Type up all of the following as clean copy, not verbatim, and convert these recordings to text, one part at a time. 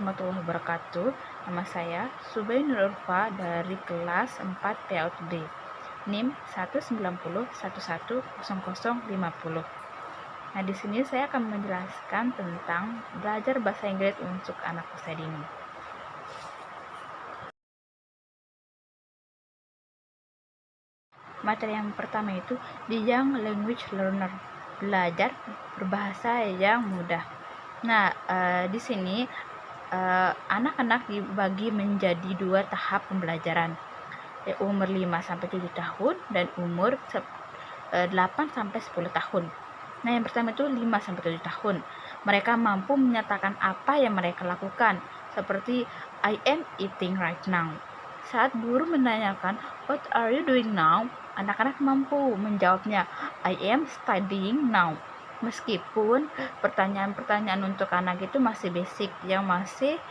warahmatullahi wabarakatuh. Nama saya Subay Nurulfa dari kelas 4 PAUD, NIM 190110050. Nah, di sini saya akan menjelaskan tentang belajar bahasa Inggris untuk anak usia dini. Materi yang pertama itu di Young Language Learner, belajar berbahasa yang mudah. Nah, di sini anak-anak dibagi menjadi 2 tahap pembelajaran, umur 5-7 tahun dan umur 8-10 tahun. Nah, yang pertama itu 5-7 tahun. Mereka mampu menyatakan apa yang mereka lakukan, seperti I am eating right now. Saat guru menanyakan what are you doing now, anak-anak mampu menjawabnya I am studying now. Meskipun pertanyaan-pertanyaan untuk anak itu masih basic, yang masih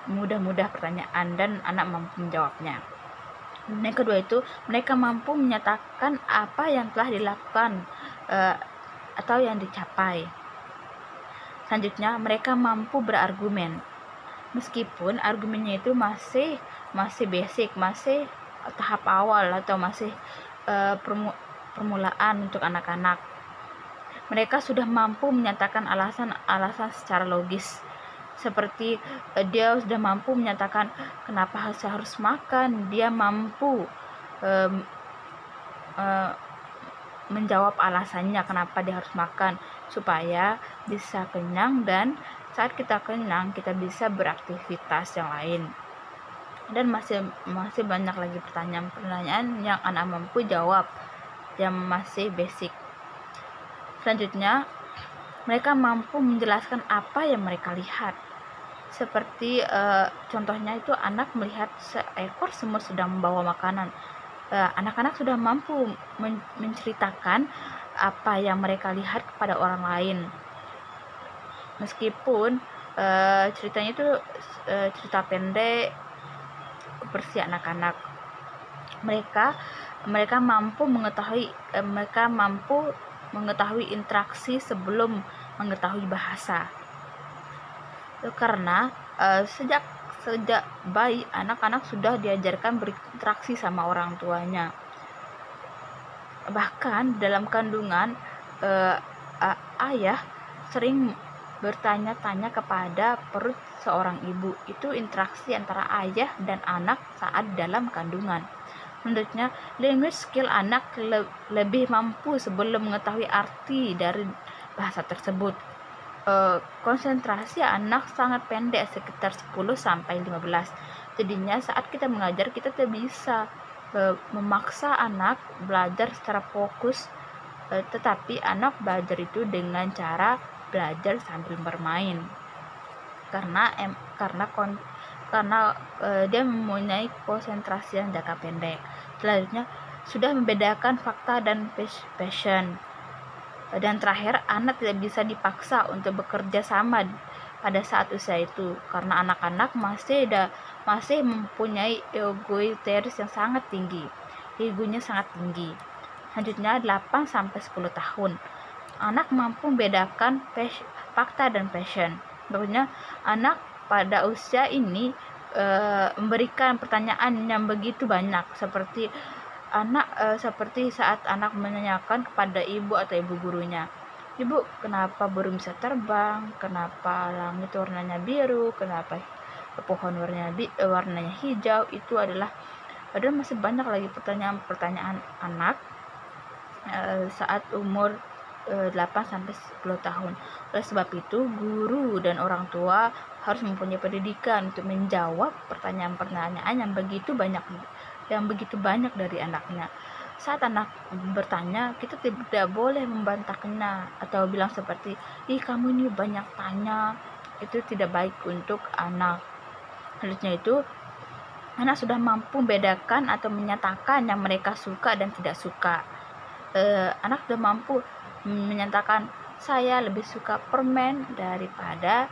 mudah-mudah pertanyaan dan anak mampu menjawabnya. Yang kedua itu mereka mampu menyatakan apa yang telah dilakukan atau yang dicapai. Selanjutnya mereka mampu berargumen, meskipun argumennya itu masih basic, masih tahap awal atau masih permulaan untuk anak-anak. Mereka sudah mampu menyatakan alasan-alasan secara logis, seperti dia sudah mampu menyatakan kenapa harus makan. Dia mampu menjawab alasannya kenapa dia harus makan, supaya bisa kenyang, dan saat kita kenyang kita bisa beraktivitas yang lain. Dan masih banyak lagi pertanyaan-pertanyaan yang anak mampu jawab yang masih basic. Selanjutnya mereka mampu menjelaskan apa yang mereka lihat, seperti contohnya itu anak melihat seekor semut sedang membawa makanan. Anak-anak sudah mampu menceritakan apa yang mereka lihat kepada orang lain, meskipun ceritanya itu cerita pendek versi anak-anak. Mereka mampu mengetahui interaksi sebelum mengetahui bahasa, karena sejak bayi anak-anak sudah diajarkan berinteraksi sama orang tuanya. Bahkan dalam kandungan ayah sering bertanya-tanya kepada perut seorang ibu. Itu interaksi antara ayah dan anak saat dalam kandungan. Menurutnya, language skill anak lebih mampu sebelum mengetahui arti dari bahasa tersebut. Konsentrasi anak sangat pendek, sekitar 10-15. Jadinya saat kita mengajar, kita tidak bisa memaksa anak belajar secara fokus, tetapi anak belajar itu dengan cara belajar sambil bermain, karena dia mempunyai konsentrasi yang jangka pendek. Selanjutnya sudah membedakan fakta dan passion. Dan terakhir, anak tidak bisa dipaksa untuk bekerja sama pada saat usia itu, karena anak-anak masih mempunyai egoiteris yang sangat tinggi. Egonya sangat tinggi. Selanjutnya 8-10 tahun. Anak mampu membedakan fakta dan passion. Maksudnya anak pada usia ini memberikan pertanyaan yang begitu banyak, seperti saat anak menanyakan kepada ibu atau ibu gurunya, "Ibu, kenapa burung bisa terbang? Kenapa langit warnanya biru? Kenapa pohon warnanya hijau?" Itu adalah masih banyak lagi pertanyaan-pertanyaan anak saat umur 8-10 tahun. Oleh sebab itu, guru dan orang tua harus mempunyai pendidikan untuk menjawab pertanyaan-pertanyaan yang begitu banyak dari anaknya. Saat anak bertanya, kita tidak boleh membantahnya atau bilang seperti, "Ih, kamu ini banyak tanya." Itu tidak baik untuk anak. Selanjutnya itu, anak sudah mampu membedakan atau menyatakan yang mereka suka dan tidak suka. Anak sudah mampu menyatakan, "Saya lebih suka permen daripada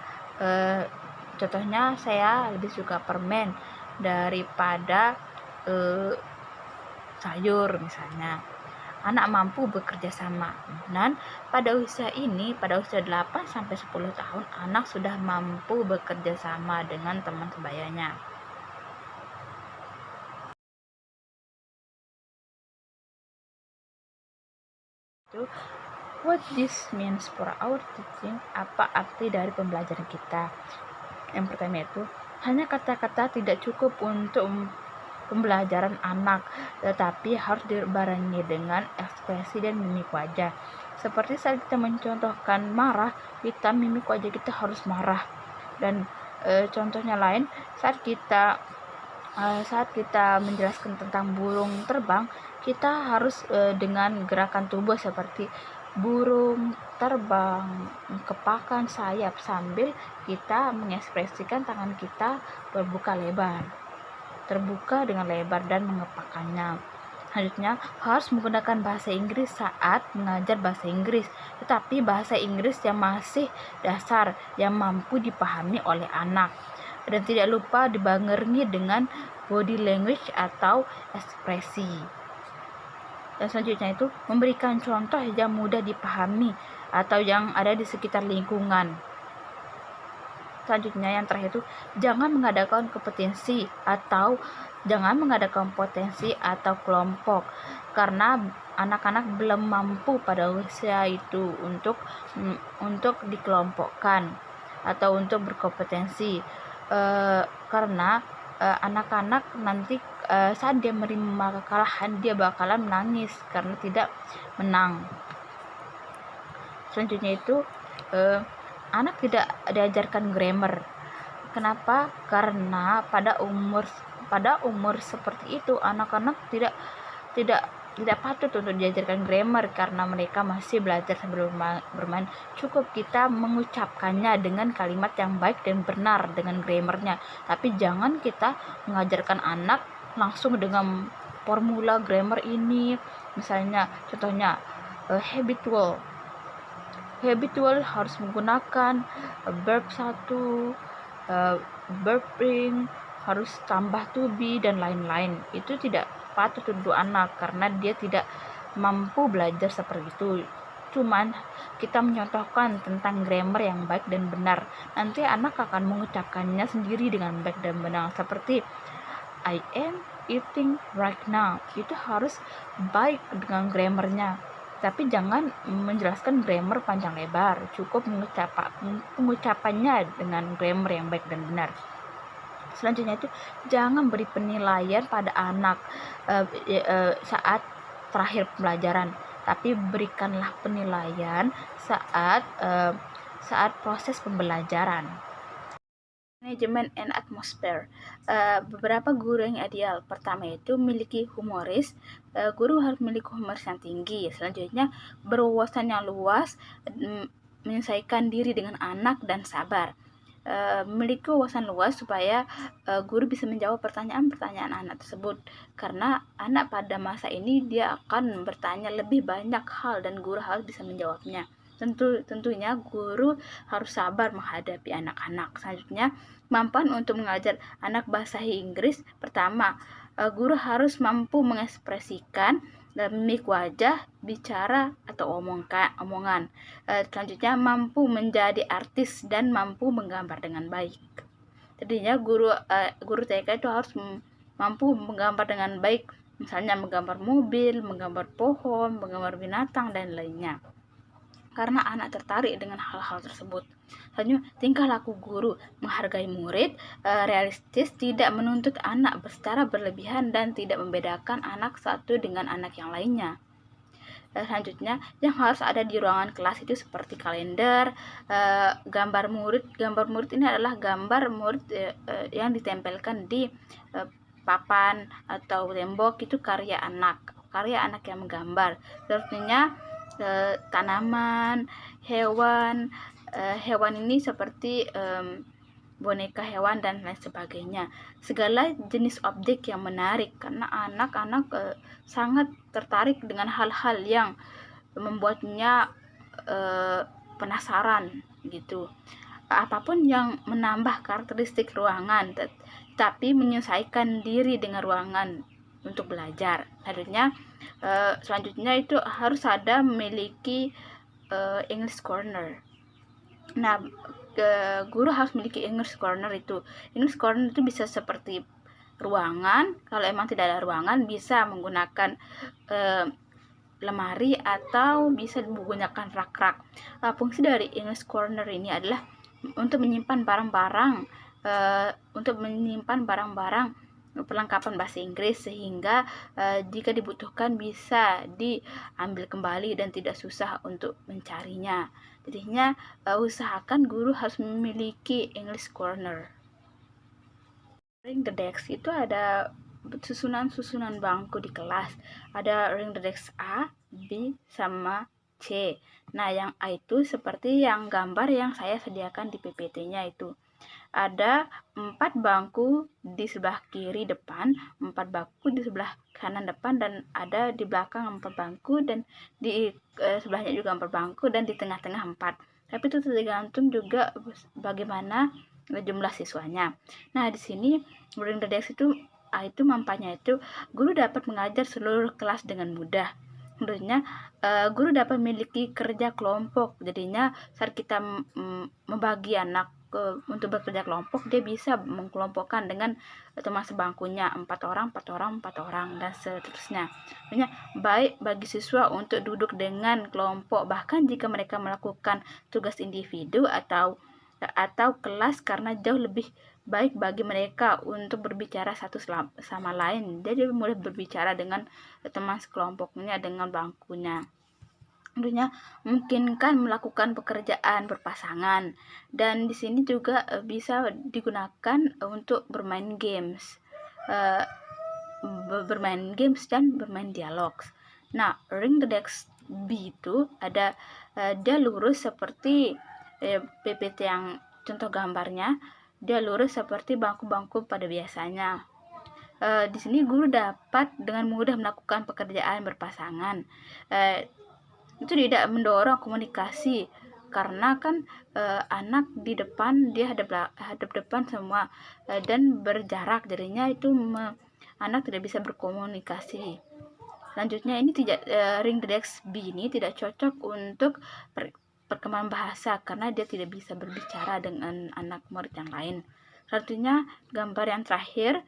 contohnya saya lebih suka permen daripada sayur," misalnya. anak mampu bekerja sama. Dan pada usia ini, pada usia 8 sampai 10 tahun, anak sudah mampu bekerja sama dengan teman sebayanya. What this means for our teaching, apa arti dari pembelajaran kita? Yang pertama itu, hanya kata-kata tidak cukup untuk pembelajaran anak, tetapi harus dibarengi dengan ekspresi dan mimik wajah. Seperti saat kita mencontohkan marah, kita mimik wajah kita harus marah. Dan contohnya lain, saat kita menjelaskan tentang burung terbang, kita harus dengan gerakan tubuh seperti burung terbang, kepakan sayap, sambil kita mengekspresikan tangan kita terbuka dengan lebar dan mengepakkannya. Selanjutnya, harus menggunakan bahasa Inggris saat mengajar bahasa Inggris, tetapi bahasa Inggris yang masih dasar, yang mampu dipahami oleh anak. Dan tidak lupa dibarengi dengan body language atau ekspresi. Dan selanjutnya itu, memberikan contoh yang mudah dipahami atau yang ada di sekitar lingkungan. Selanjutnya yang terakhir itu, jangan mengadakan potensi atau kelompok, karena anak-anak belum mampu pada usia itu untuk dikelompokkan atau untuk berkompetensi, karena anak-anak nanti saat dia menerima kekalahan, dia bakalan menangis karena tidak menang. Selanjutnya itu, anak tidak diajarkan grammar. Kenapa? Karena pada umur seperti itu, anak-anak tidak patut untuk diajarkan grammar karena mereka masih belajar sambil bermain. Cukup kita mengucapkannya dengan kalimat yang baik dan benar dengan grammarnya. Tapi jangan kita mengajarkan anak langsung dengan formula grammar ini. Misalnya, contohnya habitual harus menggunakan verb 1, verb ring, harus tambah to be dan lain-lain. Itu tidak patut untuk anak karena dia tidak mampu belajar seperti itu. Cuman kita mencontohkan tentang grammar yang baik dan benar, nanti anak akan mengucapkannya sendiri dengan baik dan benar. Seperti I am eating right now, itu harus baik dengan grammarnya. Tapi jangan menjelaskan grammar panjang lebar, cukup pengucapannya dengan grammar yang baik dan benar. Selanjutnya itu, jangan beri penilaian pada anak saat terakhir pembelajaran, tapi berikanlah penilaian saat proses pembelajaran. Manajemen and atmosphere. Beberapa guru yang ideal. Pertama itu memiliki humoris. Guru harus memiliki humoris yang tinggi. Selanjutnya, berwawasan yang luas, menyesuaikan diri dengan anak, dan sabar. Memiliki wawasan luas supaya guru bisa menjawab pertanyaan-pertanyaan anak tersebut, karena anak pada masa ini dia akan bertanya lebih banyak hal dan guru harus bisa menjawabnya. Tentunya guru harus sabar menghadapi anak-anak. Selanjutnya, kemampuan untuk mengajar anak bahasa Inggris. Pertama, guru harus mampu mengekspresikan mimik wajah, bicara, atau omongan. Selanjutnya, mampu menjadi artis dan mampu menggambar dengan baik. Jadinya guru TK itu harus mampu menggambar dengan baik, misalnya menggambar mobil, menggambar pohon, menggambar binatang, dan lainnya, karena anak tertarik dengan hal-hal tersebut. Selanjutnya, tingkah laku guru menghargai murid, realistis, tidak menuntut anak secara berlebihan, dan tidak membedakan anak satu dengan anak yang lainnya. Selanjutnya, yang harus ada di ruangan kelas itu seperti kalender, gambar murid. Gambar murid ini adalah gambar murid yang ditempelkan di papan atau tembok, itu karya anak yang menggambar. Selanjutnya, tanaman, hewan ini seperti boneka hewan dan lain sebagainya. Segala jenis objek yang menarik, karena anak-anak sangat tertarik dengan hal-hal yang membuatnya penasaran gitu. Apapun yang menambah karakteristik ruangan, tapi menyesuaikan diri dengan ruangan. untuk belajar. Selanjutnya itu harus ada memiliki English corner. Nah, guru harus memiliki English corner itu. English corner itu bisa seperti ruangan. Kalau emang tidak ada ruangan, bisa menggunakan lemari atau bisa menggunakan rak-rak. Fungsi dari English corner ini adalah untuk menyimpan barang-barang perlengkapan bahasa Inggris, sehingga jika dibutuhkan bisa diambil kembali dan tidak susah untuk mencarinya. Jadinya usahakan guru harus memiliki English corner. Ring the desk itu ada susunan bangku di kelas. Ada ring the desk A, B, sama C. Nah, yang A itu seperti yang gambar yang saya sediakan di PPT-nya itu. Ada 4 bangku di sebelah kiri depan, 4 bangku di sebelah kanan depan, dan ada di belakang 4 bangku, dan di sebelahnya juga 4 bangku, dan di tengah-tengah 4. Tapi itu tergantung juga bagaimana jumlah siswanya. Nah, di sini ring the desk itu manfaatnya itu guru dapat mengajar seluruh kelas dengan mudah. Tentunya guru dapat memiliki kerja kelompok. Jadinya saat kita membagi anak untuk bekerja kelompok, dia bisa mengkelompokkan dengan teman sebangkunya 4 orang, dan seterusnya. Tentunya baik bagi siswa untuk duduk dengan kelompok, bahkan jika mereka melakukan tugas individu atau kelas, karena jauh lebih baik bagi mereka untuk berbicara satu sama lain. Jadi mulai berbicara dengan teman sekelompoknya dengan bangkunya. Tentunya memungkinkan melakukan pekerjaan berpasangan, dan di sini juga bisa digunakan untuk bermain games, dan bermain dialog. Nah, ring the desk B itu ada dia lurus seperti PPT yang contoh gambarnya. Dia lurus seperti bangku-bangku pada biasanya. Di sini guru dapat dengan mudah melakukan pekerjaan berpasangan. Itu tidak mendorong komunikasi, karena kan anak di depan, dia hadap depan semua, dan berjarak, jadinya itu anak tidak bisa berkomunikasi. Selanjutnya ini ring the desk B ini tidak cocok untuk perkembangan bahasa, karena dia tidak bisa berbicara dengan anak murid yang lain. Selanjutnya gambar yang terakhir,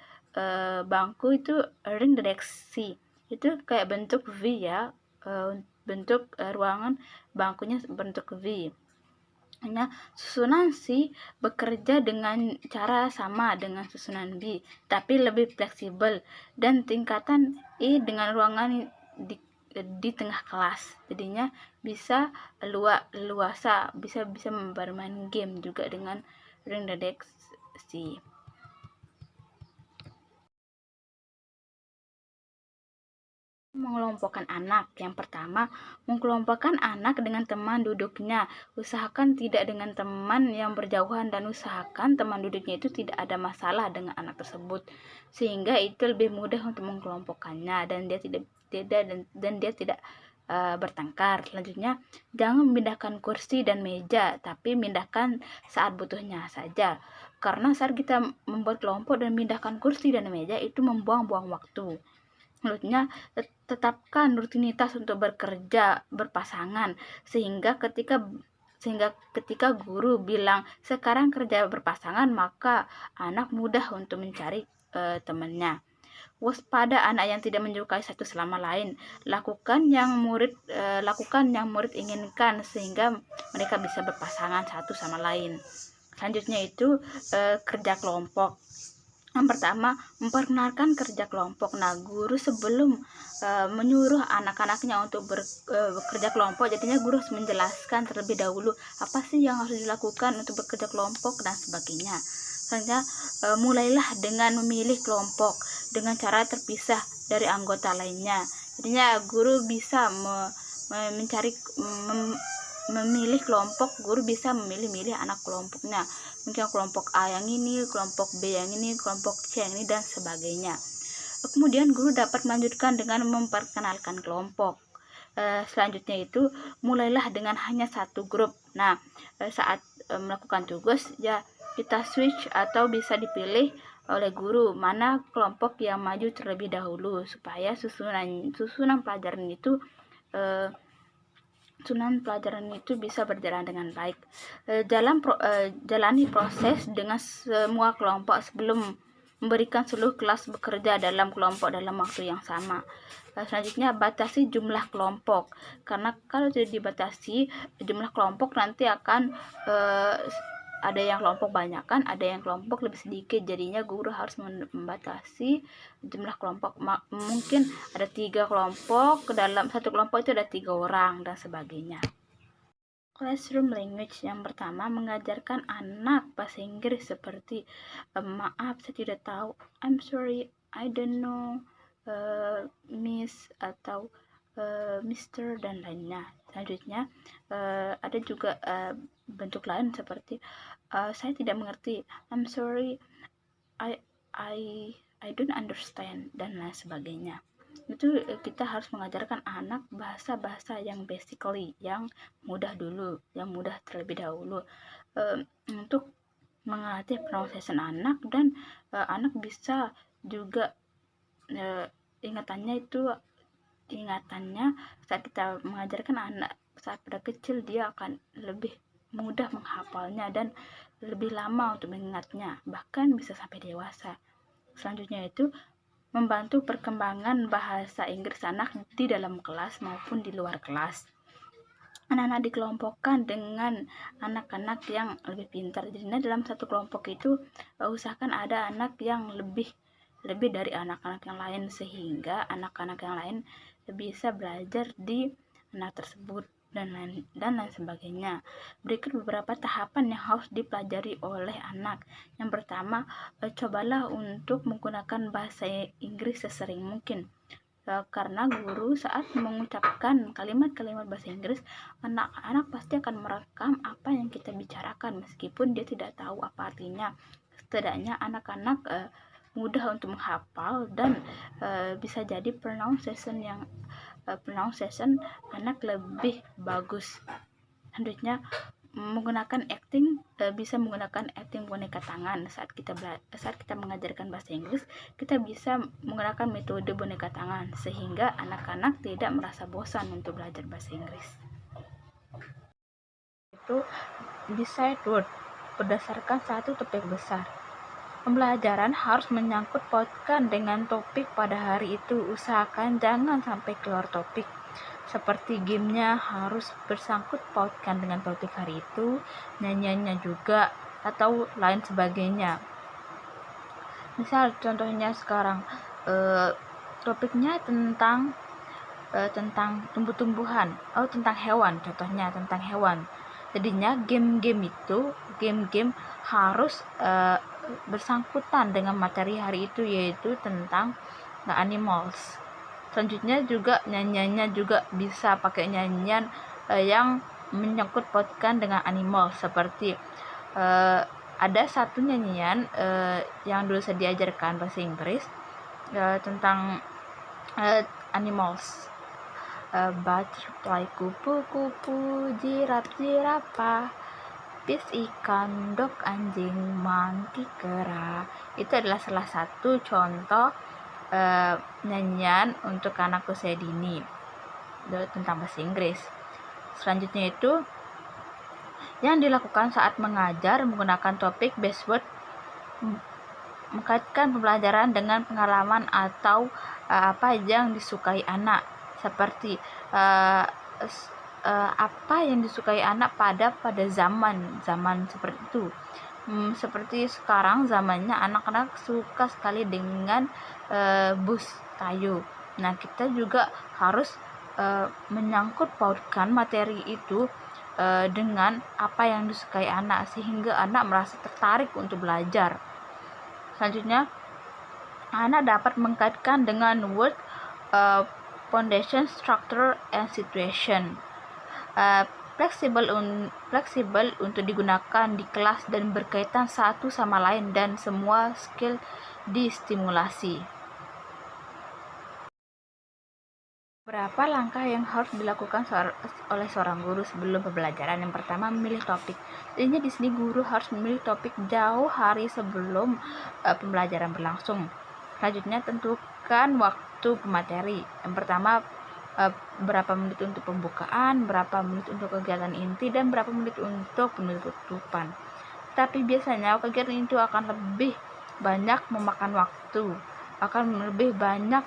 bangku itu ring the desk C. Itu kayak bentuk V ya, bentuk ruangan bangkunya bentuk V. Hanya susunan C bekerja dengan cara sama dengan susunan B, tapi lebih fleksibel, dan tingkatan I dengan ruangan di tengah kelas. Jadinya bisa luasa, bisa bermain game juga dengan ring the desk C. Mengelompokkan anak. Yang pertama, mengelompokkan anak dengan teman duduknya. Usahakan tidak dengan teman yang berjauhan, dan usahakan teman duduknya itu tidak ada masalah dengan anak tersebut, sehingga itu lebih mudah untuk mengelompokkannya, dan dia tidak bertengkar. Selanjutnya, jangan memindahkan kursi dan meja, tapi pindahkan saat butuhnya saja. Karena saat kita membuat kelompok dan memindahkan kursi dan meja itu membuang-buang waktu. Selanjutnya, tetapkan rutinitas untuk bekerja berpasangan, sehingga ketika guru bilang sekarang kerja berpasangan, maka anak mudah untuk mencari temannya. Waspada anak yang tidak menyukai satu sama lain. Lakukan yang murid inginkan, sehingga mereka bisa berpasangan satu sama lain. Selanjutnya itu kerja kelompok. Yang pertama, memperkenalkan kerja kelompok. Nah, guru sebelum menyuruh anak-anaknya untuk bekerja kelompok, jadinya guru harus menjelaskan terlebih dahulu apa sih yang harus dilakukan untuk bekerja kelompok dan sebagainya. Selanjutnya, mulailah dengan memilih kelompok dengan cara terpisah dari anggota lainnya. Jadinya guru bisa memilih kelompok, guru bisa memilih anak kelompoknya. Mungkin kelompok A yang ini, kelompok B yang ini, kelompok C yang ini, dan sebagainya. Kemudian guru dapat melanjutkan dengan memperkenalkan kelompok. Selanjutnya itu mulailah dengan hanya satu grup. Nah, saat melakukan tugas ya kita switch atau bisa dipilih oleh guru mana kelompok yang maju terlebih dahulu supaya susunan pelajaran itu bisa berjalan dengan baik. Jalani proses dengan semua kelompok sebelum memberikan seluruh kelas bekerja dalam kelompok dalam waktu yang sama. Selanjutnya, batasi jumlah kelompok, karena kalau tidak dibatasi jumlah kelompok nanti akan ada yang kelompok banyak kan, ada yang kelompok lebih sedikit, jadinya guru harus membatasi jumlah kelompok. Mungkin ada 3 kelompok, dalam satu kelompok itu ada 3 orang dan sebagainya. Classroom language yang pertama mengajarkan anak bahasa Inggris seperti maaf saya tidak tahu, I'm sorry, I don't know, miss atau Mister dan lainnya. Selanjutnya ada juga bentuk lain seperti saya tidak mengerti, I'm sorry, I don't understand dan lain sebagainya. Itu kita harus mengajarkan anak bahasa-bahasa yang basically, yang mudah terlebih dahulu, untuk mengatih pronunciation anak, dan anak bisa juga ingatannya saat kita mengajarkan anak saat pada kecil, dia akan lebih mudah menghafalnya dan lebih lama untuk mengingatnya, bahkan bisa sampai dewasa. Selanjutnya itu membantu perkembangan bahasa Inggris anak di dalam kelas maupun di luar kelas. Anak-anak dikelompokkan dengan anak-anak yang lebih pintar. Jadi dalam satu kelompok itu usahakan ada anak yang lebih dari anak-anak yang lain, sehingga anak-anak yang lain bisa belajar di anak tersebut dan lain sebagainya. Berikut beberapa tahapan yang harus dipelajari oleh anak. Yang pertama, cobalah untuk menggunakan bahasa Inggris sesering mungkin. Karena guru saat mengucapkan kalimat-kalimat bahasa Inggris, anak-anak pasti akan merekam apa yang kita bicarakan meskipun dia tidak tahu apa artinya. Setidaknya anak-anak mudah untuk menghafal dan bisa jadi pronunciation anak lebih bagus. Selanjutnya, bisa menggunakan acting boneka tangan. Saat kita mengajarkan bahasa Inggris, kita bisa menggunakan metode boneka tangan sehingga anak-anak tidak merasa bosan untuk belajar bahasa Inggris. Itu decide word berdasarkan satu topik besar. Pembelajaran harus menyangkut pautkan dengan topik pada hari itu. Usahakan jangan sampai keluar topik. Seperti gamenya harus bersangkut pautkan dengan topik hari itu, nyanyiannya juga, atau lain sebagainya. Misal contohnya sekarang topiknya tentang tumbuh-tumbuhan, tentang hewan, contohnya tentang hewan. Jadinya game-game harus bersangkutan dengan materi hari itu, yaitu tentang animals. Selanjutnya juga nyanyiannya juga bisa pakai nyanyian yang menyangkut pautkan dengan animal, seperti ada satu nyanyian yang dulu saya diajarkan bahasa Inggris tentang animals. Butterfly kupu-kupu, jirap-jirapah, bis ikan, dog anjing, monkey kera. Itu adalah salah satu contoh nyanyian untuk anak usia dini tentang bahasa Inggris. Selanjutnya itu yang dilakukan saat mengajar menggunakan topik based word, mengkaitkan pembelajaran dengan pengalaman atau apa yang disukai anak, seperti apa yang disukai anak pada zaman seperti itu. Seperti sekarang zamannya anak-anak suka sekali dengan bus kayu. Nah, kita juga harus menyangkut pautkan materi itu dengan apa yang disukai anak, sehingga anak merasa tertarik untuk belajar. Selanjutnya, anak dapat mengkaitkan dengan word, foundation, structure, and situation. Fleksibel untuk digunakan di kelas dan berkaitan satu sama lain, dan semua skill distimulasi. Beberapa langkah yang harus dilakukan oleh seorang guru sebelum pembelajaran. Yang pertama, memilih topik. Jadinya di sini guru harus memilih topik jauh hari sebelum pembelajaran berlangsung. Selanjutnya, tentukan waktu pemateri. Yang pertama, berapa menit untuk pembukaan, berapa menit untuk kegiatan inti, dan berapa menit untuk penutupan. Tapi biasanya kegiatan itu akan lebih banyak memakan waktu, akan lebih banyak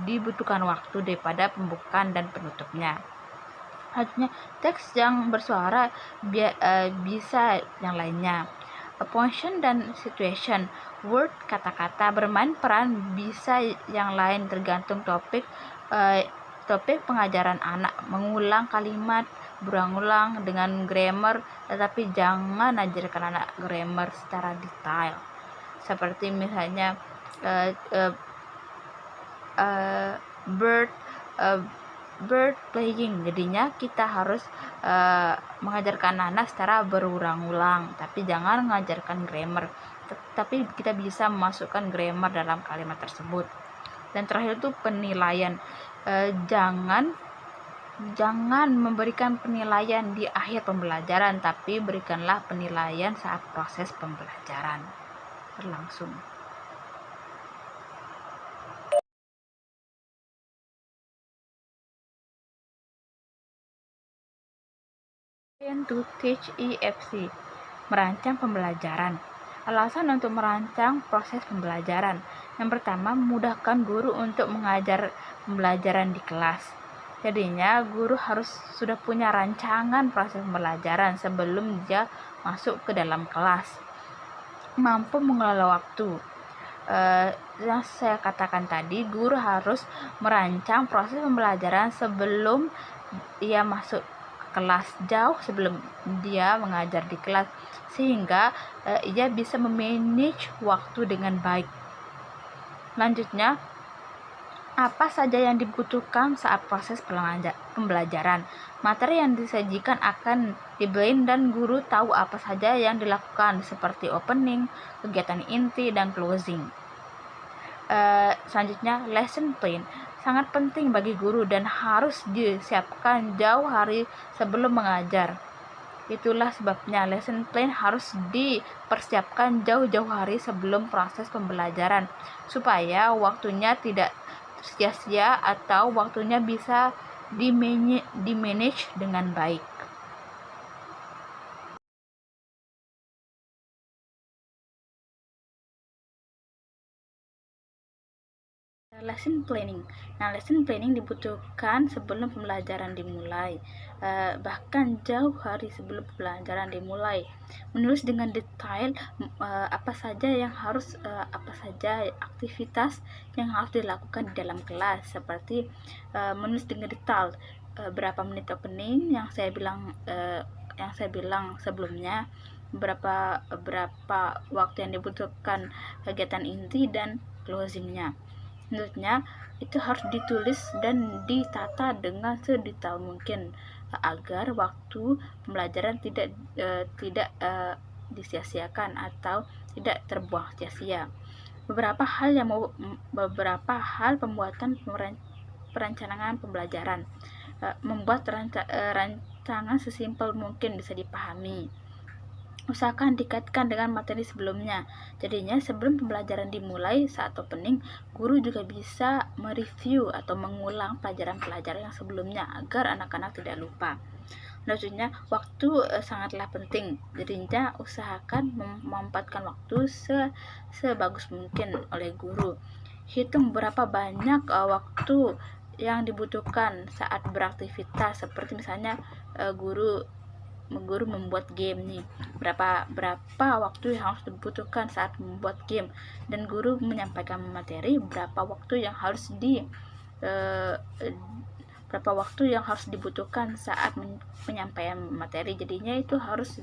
dibutuhkan waktu daripada pembukaan dan penutupnya. Selanjutnya, teks yang bersuara bisa yang lainnya. Function dan situation, word, kata-kata, bermain peran bisa yang lain tergantung topik pengajaran anak. Mengulang kalimat berulang-ulang dengan grammar, tetapi jangan ajarkan anak grammar secara detail. Seperti misalnya bird playing, jadinya kita harus mengajarkan anak secara berulang-ulang, tapi jangan mengajarkan grammar, tapi kita bisa memasukkan grammar dalam kalimat tersebut. Dan terakhir itu penilaian. Jangan memberikan penilaian di akhir pembelajaran, tapi berikanlah penilaian saat proses pembelajaran berlangsung. To teach EFC, merancang pembelajaran. Alasan untuk merancang proses pembelajaran. Yang pertama, memudahkan guru untuk mengajar pembelajaran di kelas. Jadinya guru harus sudah punya rancangan proses pembelajaran sebelum dia masuk ke dalam kelas. Mampu mengelola waktu. Yang saya katakan tadi, guru harus merancang proses pembelajaran sebelum dia masuk kelas, jauh sebelum dia mengajar di kelas, sehingga ia bisa memanage waktu dengan baik. Selanjutnya, apa saja yang dibutuhkan saat proses pembelajaran. Materi yang disajikan akan di-blend dan guru tahu apa saja yang dilakukan, seperti opening, kegiatan inti, dan closing. Selanjutnya, lesson plan sangat penting bagi guru dan harus disiapkan jauh hari sebelum mengajar. Itulah sebabnya lesson plan harus dipersiapkan jauh-jauh hari sebelum proses pembelajaran, supaya waktunya tidak sia-sia atau waktunya bisa di-manage dengan baik. Lesson planning. Nah, lesson planning dibutuhkan sebelum pembelajaran dimulai, bahkan jauh hari sebelum pembelajaran dimulai. Menulis dengan detail apa saja aktivitas yang harus dilakukan di dalam kelas, seperti menulis dengan detail berapa menit opening yang saya bilang sebelumnya, berapa waktu yang dibutuhkan kegiatan inti dan closingnya. Menurutnya itu harus ditulis dan ditata dengan sedetail mungkin agar waktu pembelajaran tidak disia-siakan atau tidak terbuang sia-sia. Beberapa hal pembuatan perencanaan pembelajaran. Membuat rancangan sesimpel mungkin bisa dipahami. Usahakan dikaitkan dengan materi sebelumnya. Jadinya sebelum pembelajaran dimulai saat opening, guru juga bisa mereview atau mengulang pelajaran-pelajaran yang sebelumnya agar anak-anak tidak lupa. Selanjutnya, waktu sangatlah penting. Jadinya usahakan memanfaatkan waktu sebagus mungkin oleh guru. Hitung berapa banyak waktu yang dibutuhkan saat beraktivitas, seperti misalnya guru membuat game nih, berapa waktu yang harus dibutuhkan saat membuat game, dan guru menyampaikan materi berapa waktu yang harus dibutuhkan saat penyampaian materi. Jadinya itu harus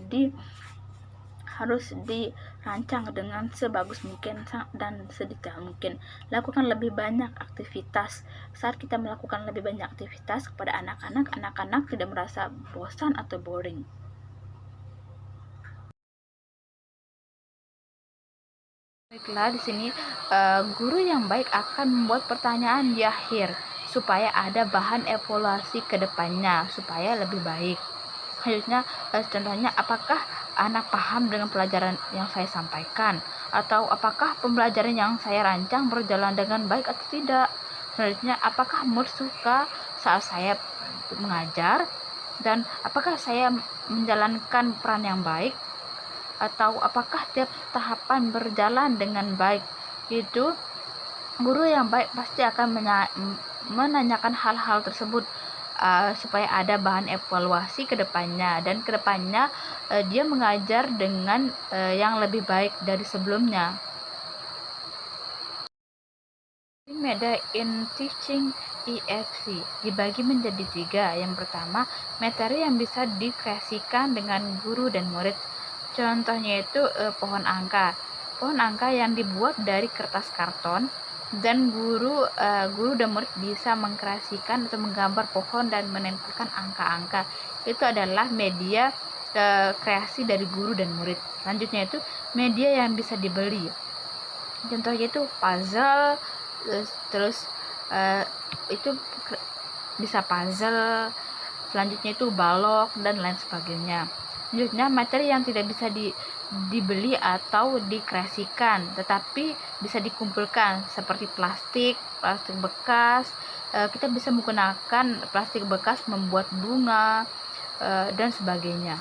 dirancang dengan sebagus mungkin dan sedetail mungkin. Lakukan lebih banyak aktivitas. Saat kita melakukan lebih banyak aktivitas kepada anak-anak tidak merasa bosan atau boring. Baiklah, di sini guru yang baik akan membuat pertanyaan di akhir supaya ada bahan evaluasi ke depannya supaya lebih baik. Selanjutnya, contohnya apakah anak paham dengan pelajaran yang saya sampaikan, atau apakah pembelajaran yang saya rancang berjalan dengan baik atau tidak. Selanjutnya, apakah murid suka saat saya mengajar, dan apakah saya menjalankan peran yang baik, atau apakah tiap tahapan berjalan dengan baik. Itu guru yang baik pasti akan menanyakan hal-hal tersebut supaya ada bahan evaluasi ke depannya, dan ke depannya dia mengajar dengan yang lebih baik dari sebelumnya. Media in teaching EFC dibagi menjadi 3. Yang pertama, materi yang bisa dikreasikan dengan guru dan murid. Contohnya itu pohon angka. Pohon angka yang dibuat dari kertas karton, dan guru dan murid bisa mengkreasikan atau menggambar pohon dan menempelkan angka-angka. Itu adalah media kreasi dari guru dan murid. Selanjutnya itu media yang bisa dibeli. Contohnya itu puzzle, terus itu bisa puzzle. Selanjutnya itu balok dan lain sebagainya. Selanjutnya materi yang tidak bisa dibeli atau dikreasikan tetapi bisa dikumpulkan, seperti plastik bekas. Kita bisa menggunakan plastik bekas membuat bunga dan sebagainya.